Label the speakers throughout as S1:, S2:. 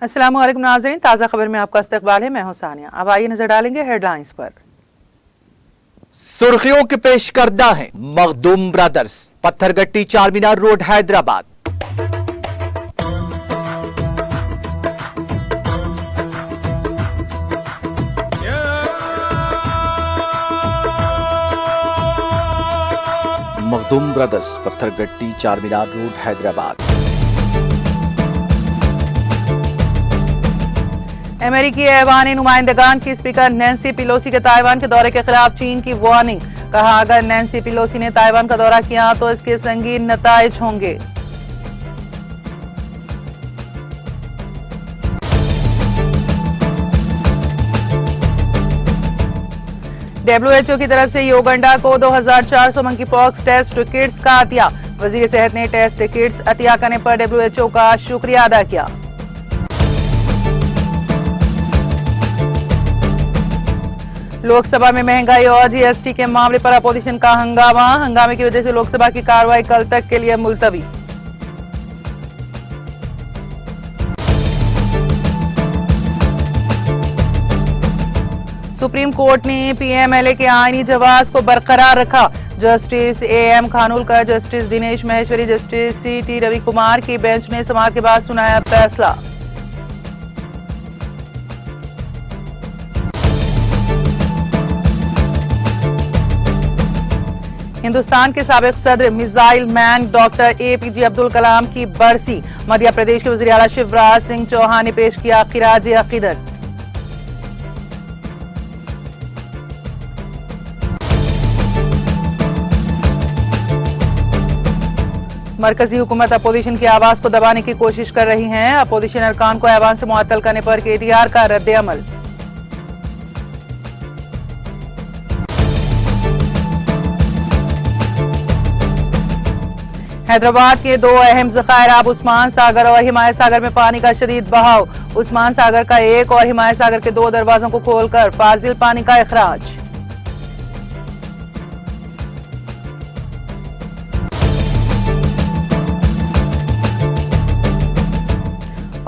S1: अस्सलाम वालेकुम नाज़रीन, ताज़ा खबर में आपका इस्तकबाल है। मैं हूं सानिया। अब आइए नजर डालेंगे हेडलाइंस पर।
S2: सुर्खियों के पेश करदा है Makhdoom brothers, Pathergatti Charminar road Hyderabad. Makhdoom brothers, Pathergatti Charminar road Hyderabad.
S1: अमेरिकी ऐवान नुमाइंदगान की स्पीकर नैन्सी पेलोसी के ताइवान के दौरे के खिलाफ चीन की वार्निंग। कहा, अगर नैन्सी पेलोसी ने ताइवान का दौरा किया तो इसके संगीन नताइज होंगे। WHO की तरफ से युगांडा को 2400 मंकी पॉक्स टेस्ट किट्स का अतिया। वजीर सेहत ने टेस्ट किट्स अतिया करने पर WHO का शुक्रिया अदा किया। लोकसभा में महंगाई और GST के मामले पर अपोजिशन का हंगामे की वजह से लोकसभा की कार्रवाई कल तक के लिए मुलतवी। सुप्रीम कोर्ट ने PMLA के आईनी जवाब को बरकरार रखा। Justice AM Khanwilkar, justice Dinesh Maheshwari, justice CT Ravi Kumar की बेंच ने समाअत के बाद सुनाया फैसला। हिंदुस्तान के साबिक सदर missile man doctor APJ Abdul Kalam की बरसी। मध्य प्रदेश के वज़ीर आला शिवराज सिंह चौहान ने पेश किया खिराज अकीदत। मरकजी हुकूमत अपोजिशन की आवाज को दबाने की कोशिश कर रही है। अपोजिशन अरकान को ऐवान से मुअत्तल करने पर KTR का रद्द अमल। हैदराबाद के दो अहम ज़खायर अब उस्मान सागर और हिमायत सागर में पानी का शदीद बहाव। उस्मान सागर का एक और हिमायत सागर के 2 दरवाजों को खोलकर फाजिल पानी का इखराज।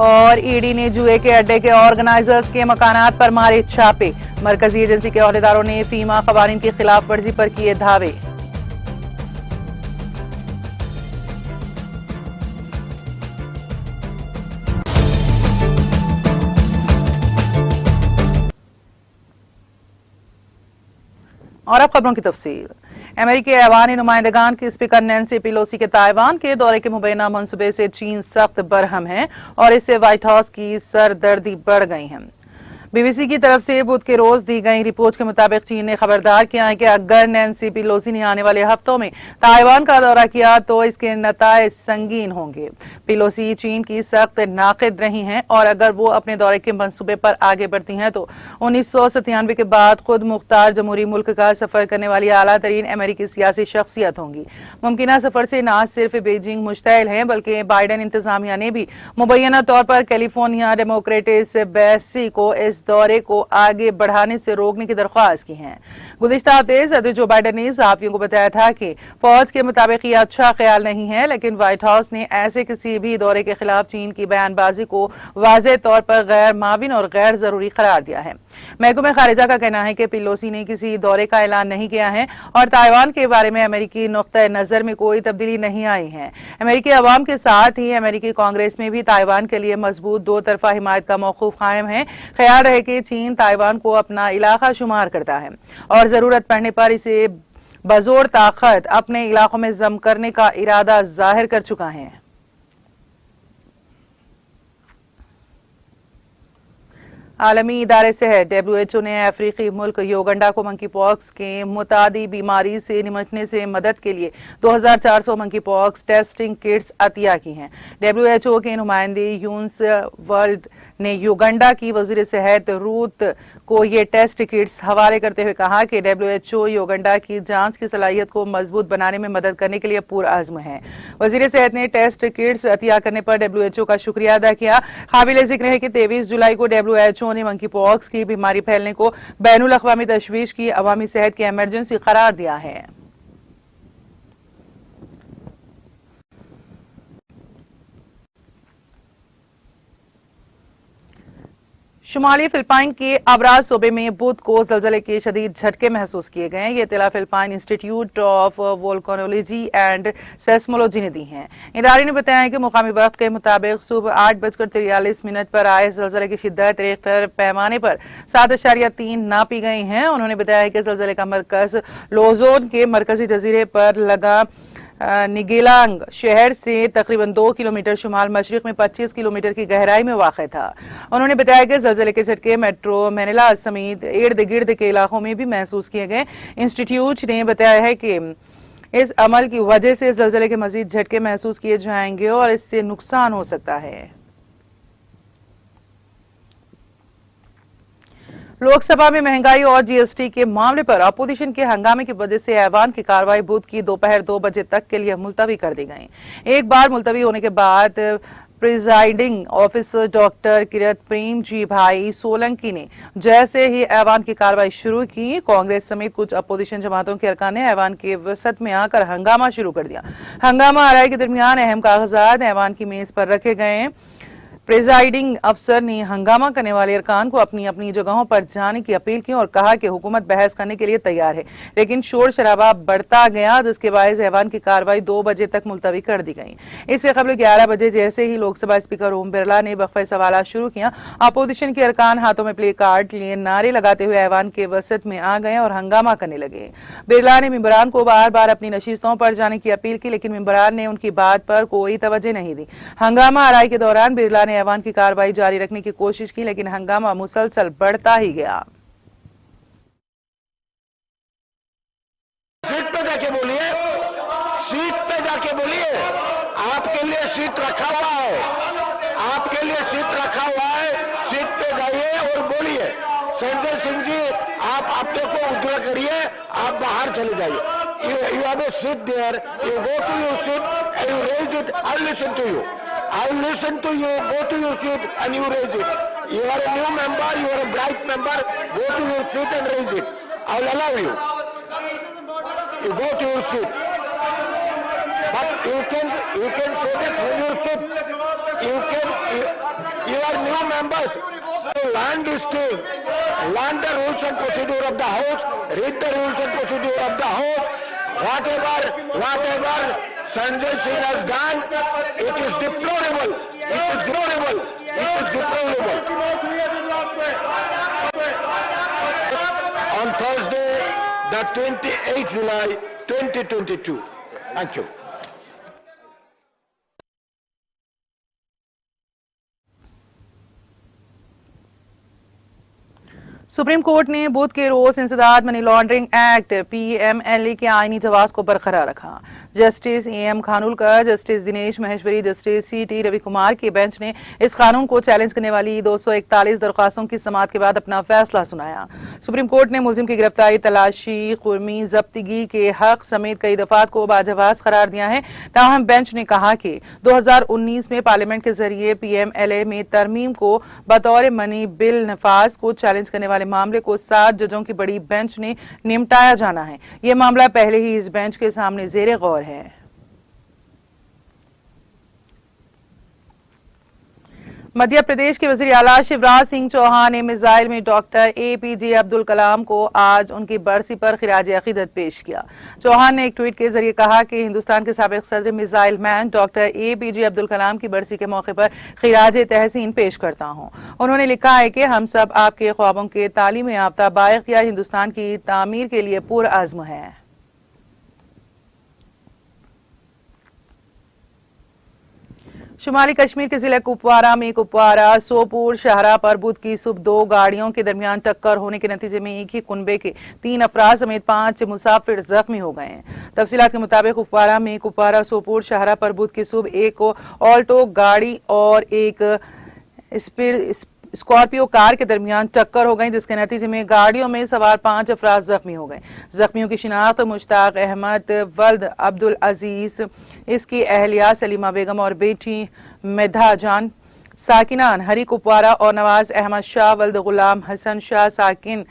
S1: और ED ने जुए के अड्डे के ऑर्गेनाइजर्स के मकानात पर मारे छापे। मरकजी एजेंसी के अहदेदारों ने फीमा कवानीन की खिलाफ वर्जी पर किए धावे। और अब खबरों की तफसील। अमेरिकी ऐवान नुमाइंदगान की स्पीकर नैन्सी पेलोसी के ताइवान के दौरे के मुबैना मंसूबे से चीन सख्त बरहम है और इससे व्हाइट हाउस की सरदर्दी बढ़ गई है। BBC की तरफ से बुध के रोज दी गई रिपोर्ट के मुताबिक चीन ने खबरदार किया है कि अगर नैन्सी पेलोसी ने आने वाले हफ्तों में ताइवान का दौरा किया तो इसके नताइज संगीन होंगे। पेलोसी चीन की सख्त नाक़िद रही हैं और अगर वो अपने दौरे के मंसूबे पर आगे बढ़ती हैं तो 1997 के बाद खुद मुख्तार जमहूरी मुल्क का सफर करने वाली आला तरीन अमेरिकी सियासी शख्सियत होंगी। मुमकिना सफर से न सिर्फ बेजिंग मुश्तैल है बल्कि बाइडन इंतजामिया ने भी मुबैना तौर पर कैलिफोर्निया डेमोक्रेटिस बैसी को इस दौरे को आगे बढ़ाने से रोकने की दरख्वास्त की है। गुज़िश्ता हफ्ते सदर जो बाइडन ने सहाफियों को बताया था कि फौज के मुताबिक यह अच्छा ख्याल नहीं है, लेकिन व्हाइट हाउस ने ऐसे किसी भी दौरे के खिलाफ चीन की बयानबाजी को वाज़ेह तौर पर गैर माविन और गैर जरूरी करार दिया है। महकमे खारिजा का कहना है कि पेलोसी ने किसी दौरे का ऐलान नहीं किया है और ताइवान के बारे में अमेरिकी नुक्ता नजर में कोई तब्दीली नहीं आई है। अमेरिकी अवाम के साथ ही अमेरिकी कांग्रेस में भी ताइवान के लिए मजबूत 2 तरफा हिमायत का मौक़ूफ़ कायम है। ख्याल रहे कि चीन ताइवान को अपना इलाका शुमार करता है और जरूरत पड़ने पर इसे बजोर ताकत अपने इलाकों में जम करने का इरादा जाहिर कर चुका है। आलमी इदारे सेहत WHO ने अफ्रीकी मुल्क युगांडा को मंकी पॉक्स के मुतादी बीमारी से निपटने से मदद के लिए 2400 मंकी पॉक्स टेस्टिंग किट्स अतिया की हैं। WHO के नुमाइंदे यून्स वर्ल्ड ने युगांडा की वजीर सेहत रूथ को ये टेस्ट किट्स हवाले करते हुए कहा कि WHO युगांडा की जांच की सलाहियत को मजबूत बनाने में मदद करने के लिए पुरअज़्म है। वजीर सेहत ने टेस्ट किट्स अतिया करने पर WHO का शुक्रिया अदा किया। काबिल जिक्र है कि 23 जुलाई को WHO ने मंकी पॉक्स की बीमारी फैलने को बैनुल अक़वामी तशवीश की अवामी सेहत की इमरजेंसी करार दिया है। शुमाली फिलिपाइन के अबराज सूबे में बुध को जलजले के शदीद झटके महसूस किए गए हैं। ये इत्तला Philippine institute of volcanology and seismology ने दी है। इदारे ने बताया कि मुकामी वक्त के मुताबिक सुबह 8:43 पर आए जलजले की शिद्दत रिक्टर पैमाने पर 7.3 नापी गई हैं। उन्होंने बताया कि जलजले का मरकज लोजोन के मरकजी जजीरे पर लगा निगेलांग शहर से तकरीबन 2 किलोमीटर शुमाल मशरिक में 25 किलोमीटर की गहराई में वाक़ था। उन्होंने बताया कि जलजले के झटके मेट्रो मैनिला समेत इर्द गिर्द के इलाकों में भी महसूस किए गए। इंस्टीट्यूट ने बताया है कि इस अमल की वजह से जलजले के मजीद झटके महसूस किए जाएंगे और इससे नुकसान हो सकता है। लोकसभा में महंगाई और जीएसटी के मामले पर अपोजिशन के हंगामे की वजह से ऐवान की कार्रवाई बुध की दोपहर 2 बजे तक के लिए मुलतवी कर दी गई। एक बार मुलतवी होने के बाद प्रिजाइडिंग ऑफिसर डॉक्टर किरत प्रेम जी भाई सोलंकी ने जैसे ही ऐवान की कार्रवाई शुरू की, कांग्रेस समेत कुछ अपोजिशन जमातों के अरकान ने ऐवान के वसत में आकर हंगामा शुरू कर दिया। हंगामा आराई के दरमियान अहम कागजात ऐवान की मेज पर रखे गए। प्रिजाइडिंग अफसर ने हंगामा करने वाले अरकान को अपनी अपनी जगहों पर जाने की अपील की और कहा कि हुकूमत बहस करने के लिए तैयार है, लेकिन शोर शराबा बढ़ता गया, जिसके बायस ऐवान की कार्रवाई 2 बजे तक मुलतवी कर दी गई। इससे कबल 11 बजे जैसे ही लोकसभा स्पीकर ओम बिरला ने वक्फे सवाल शुरू किया, अपोजिशन के अरकान हाथों में प्ले कार्ड लिए नारे लगाते हुए ऐवान के वसत में आ गए और हंगामा करने लगे। बिरला ने मेंबरान को बार बार अपनी नशिस्तों पर जाने की अपील की, लेकिन मेंबरान ने उनकी बात पर कोई तवज्जो नहीं दी। हंगामा आराई के दौरान बिरला ने ऐवान की कार्रवाई जारी रखने की कोशिश की, लेकिन हंगामा मुसलसल बढ़ता ही गया।
S3: सीट पे जाके बोलिए, सीट पे जाके बोलिए। आपके लिए सीट रखा हुआ है, आपके लिए सीट रखा हुआ है। सीट पे जाइए और बोलिए। संजय सिंह जी, आप अपने को उद्धार करिए, आप बाहर चले जाइए। You have a seat there. You go to your seat and you raise it. I'll listen to you. I'll listen to you. Go to your seat and you raise it. You are a new member. You are a bright member. Go to your seat and raise it. I'll allow you. You go to your seat. But you can say that from your seat. You are new members. Learn this thing. Learn the rules and procedure of the house. Read the rules and procedure of the house. Whatever Sanjay Singh has done, it is deplorable. It is deplorable. It is deplorable. On Thursday, the 28th July, 2022. Thank you.
S1: Supreme court ने बुध के रोज इंसदाद money laundering act PMLA के आईनी जवाज को बरकरार रखा। Justice AM Khanwilkar, justice Dinesh Maheshwari, justice CT Ravi Kumar की बेंच ने इस कानून को चैलेंज करने वाली 241 दरख्वास्तों की समाअत के बाद अपना फैसला सुनाया। सुप्रीम कोर्ट ने मुलजिम की गिरफ्तारी, तलाशी, कुर्मी, जब्तगी के हक समेत कई दफात को बाजवाज करार दिया है। ताहम बेंच ने कहा कि 2019 में पार्लियामेंट के जरिए पीएमएलए में तरमीम को बतौर मनी बिल नफाज को चैलेंज करने वाले मामले को 7 जजों की बड़ी बेंच ने निपटाया जाना है। यह मामला पहले ही इस बेंच के सामने ज़ेरे गौर है। मध्य प्रदेश के वजीर आला शिवराज सिंह चौहान ने मिसाइल में डॉक्टर एपीजे अब्दुल कलाम को आज उनकी बरसी पर खिराज अकीदत पेश किया। चौहान ने एक ट्वीट के जरिए कहा कि हिंदुस्तान के साबिक सदर missile man doctor APJ Abdul Kalam की बरसी के मौके पर खिराज तहसीन पेश करता हूं। उन्होंने लिखा है कि हम सब आपके ख्वाबों के तालीम याफ्ता बाइख्तियार हिंदुस्तान की तामीर के लिए पुरअज़्म हैं। शुमाली कश्मीर के जिले कुपवारा में कुपवारा सोपुर शाहरा पर बुध की सुबह 2 गाड़ियों के दरमियान टक्कर होने के नतीजे में एक ही कुनबे के 3 अफराद समेत 5 मुसाफिर जख्मी हो गए हैं। तफसीलात के मुताबिक कुपवारा में कुपवारा सोपुर शाहरा पर बुध की सुबह एक ऑल्टो गाड़ी और एक स्कॉर्पियो कार के दरमियान टक्कर हो गई, जिसके नतीजे में गाड़ियों में सवार 5 अफराद जख्मी हो गए। जख्मियों की शिनाख्त मुश्ताक अहमद वल्द अब्दुल अजीज, इसकी अहलिया सलीमा बेगम और बेटी मेधा जान साकिनान हरी कुपवारा और नवाज अहमद शाह वल्द गुलाम हसन शाह साकिन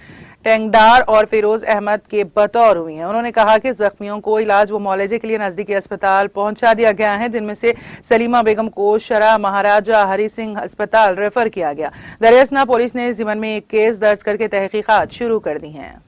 S1: टेंगडार और फिरोज अहमद के बतौर हुई हैं। उन्होंने कहा कि जख्मियों को इलाज व मुआवजे के लिए नजदीकी अस्पताल पहुंचा दिया गया है, जिनमें से सलीमा बेगम को शरा महाराजा हरि सिंह अस्पताल रेफर किया गया। दरियासना पुलिस ने इस जिम्मन में एक केस दर्ज करके तहकीकात शुरू कर दी हैं।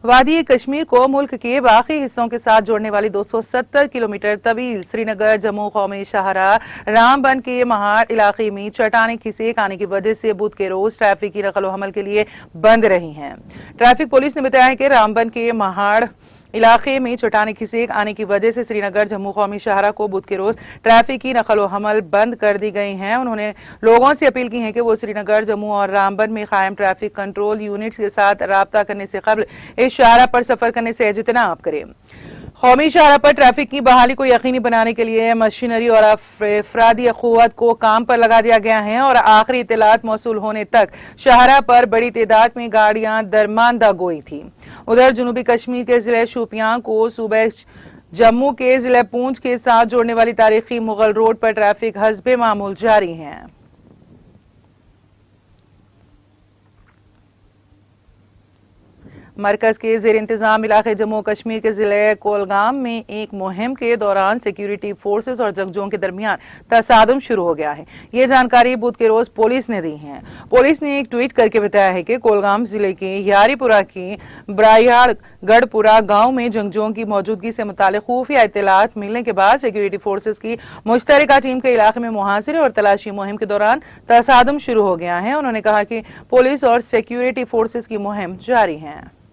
S1: वादी कश्मीर को मुल्क के बाकी हिस्सों के साथ जोड़ने वाली 270 किलोमीटर तवील श्रीनगर जम्मू कौमी शाहराह रामबन के महाड़ इलाके में चट्टानें खिसक आने की वजह से बुध के रोज ट्रैफिक की नकल हमल के लिए बंद रही हैं। ट्रैफिक पुलिस ने बताया है कि रामबन के महाड़ इलाके में चट्टानें खिसक आने की वजह से श्रीनगर जम्मू कौमी शाहराह को बुध के रोज ट्रैफिक की नकल हमल बंद कर दी गई हैं। उन्होंने लोगों से अपील की है कि वो श्रीनगर जम्मू और रामबन में कायम ट्रैफिक कंट्रोल यूनिट्स के साथ राब्ता करने से कबल इस शाहराह पर सफर करने से इज्तनाब करें। कौमी शाहराह पर ट्रैफिक की बहाली को यकीनी बनाने के लिए मशीनरी और अफरादी क़ुव्वत को काम पर लगा दिया गया है और आखिरी इत्तलात मौसूल होने तक शाहराह पर बड़ी तादाद में गाड़ियां दरमानदा गोई थी। उधर जनूबी कश्मीर के जिले शोपियां को सूबे जम्मू के जिले पूंछ के साथ जोड़ने वाली तारीखी मुगल रोड पर ट्रैफिक हस्बे मामूल जारी है। मरकज के जेर इंतजाम इलाके जम्मू कश्मीर के जिले कोलगाम में एक मुहिम के दौरान सिक्योरिटी फोर्सेस और जंगजुओं के दरमियान तसादुम शुरू हो गया है। ये जानकारी बुध के रोज पुलिस ने दी है। पुलिस ने एक ट्वीट करके बताया है कि कोलगाम जिले के यारीपुरा के ब्राह्यागढ़पुरा गांव में जंगजुओं की मौजूदगी से मुतालिक खुफिया इत्तलात मिलने के बाद सिक्योरिटी फोर्सेस की मुश्तरका टीम के इलाके में मुहासिरे और तलाशी मुहिम के दौरान तसादुम शुरू हो गया है। उन्होंने कहा कि पुलिस और सिक्योरिटी फोर्सेस की मुहिम जारी है।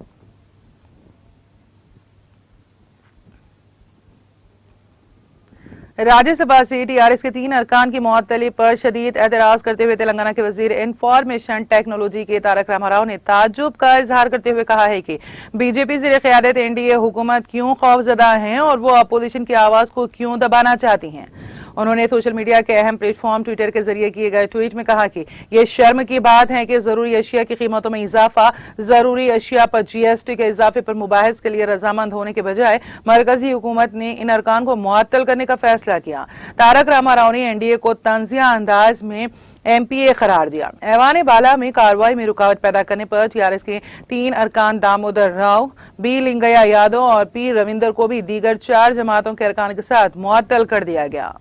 S1: राज्यसभा से टीआरएस के 3 अरकान की मुअत्तली पर शदीद एतराज करते हुए तेलंगाना के वजीर इंफॉर्मेशन टेक्नोलॉजी के तारक रामाराव ने ताज्जुब का इजहार करते हुए कहा है कि बीजेपी ज़ेर क़यादत एनडीए हुकूमत क्यों खौफजदा है और वो अपोजिशन की आवाज को क्यों दबाना चाहती हैं। उन्होंने सोशल मीडिया के अहम प्लेटफॉर्म ट्विटर के जरिए किए गए ट्वीट में कहा कि यह शर्म की बात है कि जरूरी अशिया की कीमतों में इजाफा, जरूरी अशिया पर जीएसटी के इजाफे पर मुबाहिस के लिए रजामंद होने के बजाय मरकजी हुकूमत ने इन अरकान को मुअत्तल करने का फैसला किया। तारक रामाराव ने एनडीए को तंजिया अंदाज में एमपीए करार दिया। ऐवान बाला में कार्रवाई में रुकावट पैदा करने पर टीआरएस के 3 अरकान दामोदर राव, बी लिंगैया यादव और पी रविंदर को भी दीगर 4 जमातों के अरकान के साथ मुअत्तल कर दिया गया।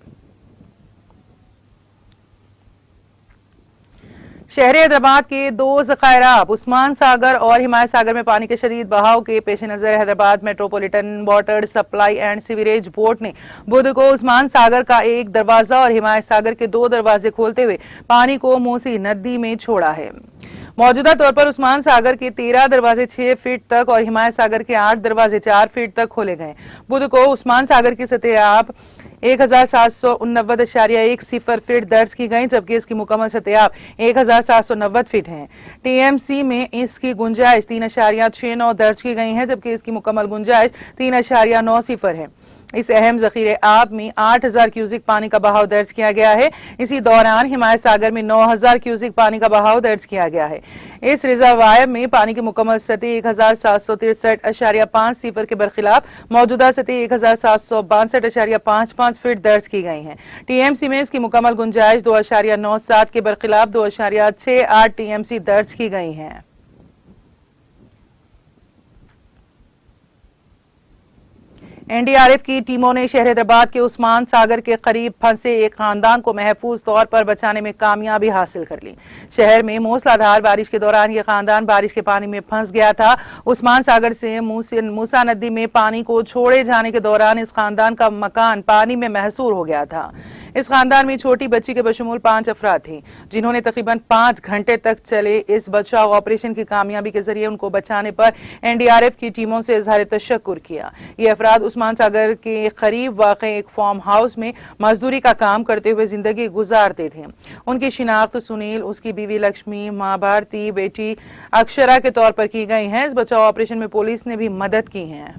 S1: शहर हैदराबाद के 2 ज़खायराब उस्मान सागर और हिमायत सागर में पानी के शदीद बहाव के पेश नजर Hyderabad metropolitan water supply and sewerage board ने बुध को उस्मान सागर का एक दरवाजा और हिमायत सागर के 2 दरवाजे खोलते हुए पानी को मूसी नदी में छोड़ा है। मौजूदा तौर पर उस्मान सागर के 13 दरवाजे 6 फीट तक और हिमायत सागर के 8 दरवाजे 4 फीट तक खोले गए। बुध को उस्मान सागर की सतह आब 1789.10 फीट दर्ज की गई, जबकि इसकी मुकम्मल सतह आब 1790 फीट है। टीएमसी में इसकी गुंजाइश 3.69 दर्ज की गई है, जबकि इसकी मुकम्मल गुंजाइश 3.90 है। इस अहम जखीरे आब में 8000 क्यूसिक पानी का बहाव दर्ज किया गया है। इसी दौरान हिमायत सागर में 9000 क्यूसिक पानी का बहाव दर्ज किया गया है। इस रिजर्वायर में पानी की मुकम्मल सतह 1763.50 के बरखिलाफ मौजूदा सतह 1762.55 फीट दर्ज की गई है। टीएमसी में इसकी मुकम्मल गुंजाइश 2.97 के बरखिलाफ 2.68 टीएमसी दर्ज की गई है। एनडीआरएफ की टीमों ने शहर हैदराबाद के उस्मान सागर के करीब फंसे एक खानदान को महफूज तौर पर बचाने में कामयाबी हासिल कर ली। शहर में मूसलाधार बारिश के दौरान यह खानदान बारिश के पानी में फंस गया था। उस्मान सागर से मूसा नदी में पानी को छोड़े जाने के दौरान इस खानदान का मकान पानी में महसूर हो गया था। इस खानदान में छोटी बच्ची के बशमूल 5 अफराद थे, जिन्होंने तकरीबन 5 घंटे तक चले इस बचाव ऑपरेशन की कामयाबी के जरिए उनको बचाने पर एनडीआरएफ की टीमों से इजहार तशक्कुर किया। ये अफराद उस्मान सागर के करीब वाक़े एक फार्म हाउस में मजदूरी का काम करते हुए जिंदगी गुजारते थे। उनकी शिनाख्त सुनील, उसकी बीवी लक्ष्मी, मां भारती, बेटी अक्षरा के तौर पर की गई है। इस बचाव ऑपरेशन में पुलिस ने भी मदद की है।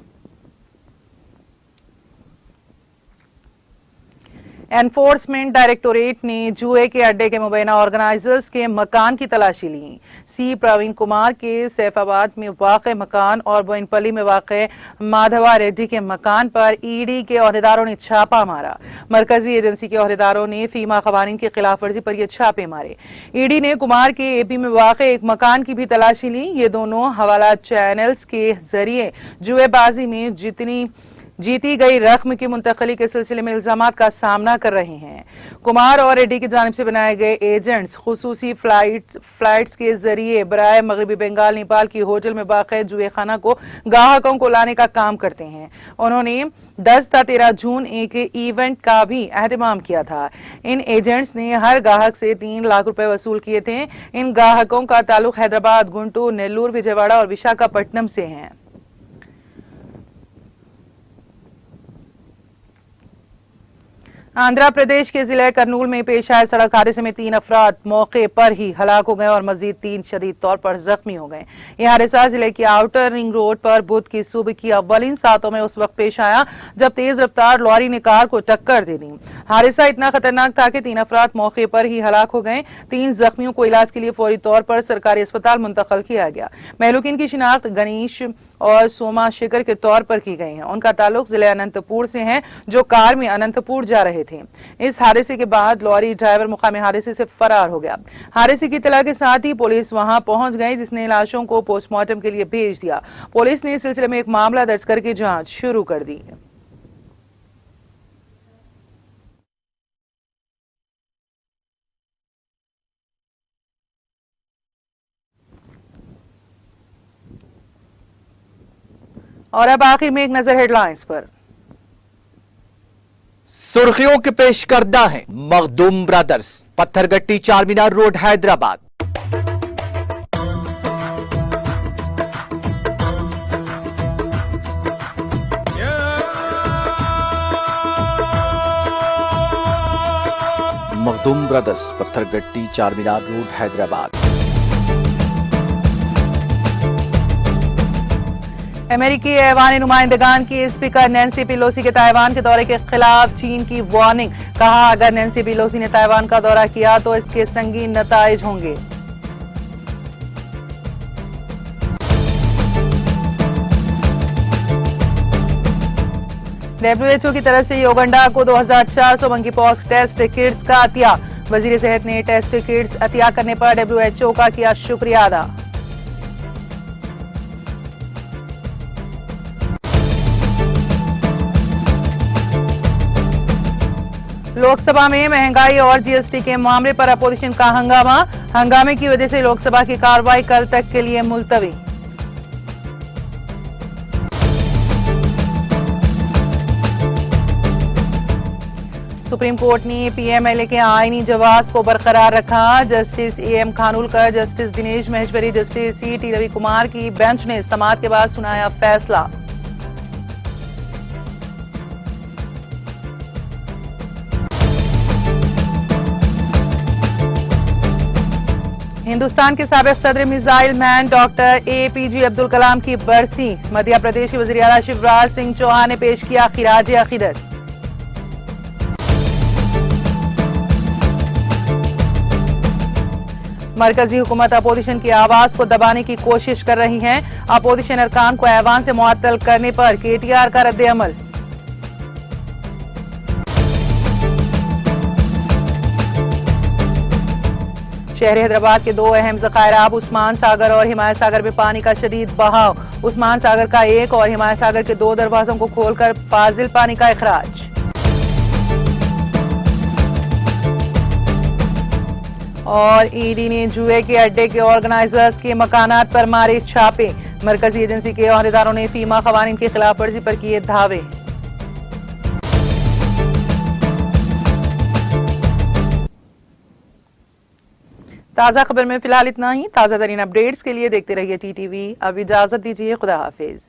S1: एनफोर्समेंट डायरेक्टोरेट ने जुए के अड्डे के मुबैना ऑर्गेनाइजर्स के मकान की तलाशी ली। सी प्रवीण कुमार के सैफाबाद में वाक़े मकान और बोइनपल्ली में वाक़े माधवा रेड्डी के मकान पर ईडी के ओहदेदारों ने छापा मारा। मरकजी एजेंसी के ओहदेदारों ने फीमा कवानीन की खिलाफ वर्जी पर यह छापे मारे। ईडी ने कुमार के एपी में वाक़े एक मकान की भी तलाशी ली। ये दोनों हवाला चैनल्स के जरिए जुएबाजी में जीती गई रकम की मुंतकली के सिलसिले में इल्जामात का सामना कर रहे हैं। कुमार और रेड्डी की जानिब से बनाए गए एजेंट्स खुसूसी फ्लाइट्स के जरिए बराए मगरबी बंगाल नेपाल की होटल में वाक़े जुए खाना को ग्राहकों को लाने का काम करते हैं। उन्होंने 10 था 13 जून एक इवेंट का भी एहतमाम किया था। इन एजेंट्स ने हर ग्राहक से 3 लाख रुपए वसूल किए थे। इन ग्राहकों का ताल्लुक हैदराबाद, गुंटूर, नेल्लूर, विजयवाड़ा और विशाखापट्टनम से है। आंध्र प्रदेश के जिले करनूल में पेश आए सड़क हादसे में 3 अफराद मौके पर ही हलाक हो गए और मजीद 3 शदीद तौर पर जख्मी हो गए। यह हादसा जिले की आउटर रिंग रोड पर बुध की सुबह की अव्वलीन सातों में उस वक्त पेश आया जब तेज रफ्तार लॉरी ने कार को टक्कर दे दी। हादसा इतना खतरनाक था कि 3 अफराद मौके पर ही हलाक हो गए। 3 जख्मियों को इलाज के लिए फौरी तौर पर सरकारी अस्पताल मुंतकिल किया गया। महलूकिन की शिनाख्त गणेश और सोमा शेखर के तौर पर की गई है। उनका ताल्लुक जिले अनंतपुर से है, जो कार में अनंतपुर जा रहे थे। इस हादसे के बाद लॉरी ड्राइवर मुकामी हादसे से फरार हो गया। हादसे की इत्तला के साथ ही पुलिस वहां पहुंच गई, जिसने लाशों को पोस्टमार्टम के लिए भेज दिया। पुलिस ने इस सिलसिले में एक मामला दर्ज करके जांच शुरू कर दी। और अब आखिर में एक नजर हेडलाइंस पर।
S2: सुर्खियों के पेश करदा है Makhdoom brothers, Pathergatti Charminar road, Hyderabad. Makhdoom brothers, Pathergatti Charminar road, Hyderabad.
S1: अमेरिकी ऐवान नुमाइंदगान की स्पीकर नैन्सी पेलोसी के ताइवान के दौरे के खिलाफ चीन की वार्निंग। कहा, अगर नैन्सी पेलोसी ने ताइवान का दौरा किया तो इसके संगीन नताइज होंगे। WHO की तरफ से युगांडा को 2400 मंकीपॉक्स टेस्ट किट्स का अतिया। वजीर सेहत ने टेस्ट किट्स अतिया करने पर WHO का किया शुक्रिया अदा। लोकसभा में महंगाई और GST के मामले पर अपोजिशन का हंगामा। हंगामे की वजह से लोकसभा की कार्रवाई कल तक के लिए मुलतवी। सुप्रीम कोर्ट ने PMLA के आईनी जवाब को बरकरार रखा। Justice AM Khanwilkar, justice Dinesh Maheshwari, justice CT Ravi Kumar की बेंच ने समाअत के बाद सुनाया फैसला। हिंदुस्तान के साबिक सदर missile man doctor APJ Abdul Kalam की बरसी। मध्य प्रदेश के वज़ीर आला शिवराज सिंह चौहान ने पेश किया खिराज अकीदत। मरकजी हुकूमत अपोजिशन की आवाज को दबाने की कोशिश कर रही है। अपोजिशन अरकान को ऐवान से मुअत्तल करने पर KTR का रद्द अमल। शहर हैदराबाद के 2 अहम ज़खायराब उस्मान सागर और हिमायत सागर में पानी का शदीद बहाव। उस्मान सागर का 1 और हिमायत सागर के 2 दरवाजों को खोलकर फाजिल पानी का इखराज। और ईडी ने जुए के अड्डे के ऑर्गेनाइजर्स के मकानात पर मारे छापे। मरकजी एजेंसी के ओहदेदारों ने फीमा कवानीन की खिलाफ वर्जी पर किए दावे। ताज़ा खबर में फिलहाल इतना ही। ताज़ा तरीन अपडेट्स के लिए देखते रहिए TTV। अब इजाजत दीजिए, खुदा हाफिज।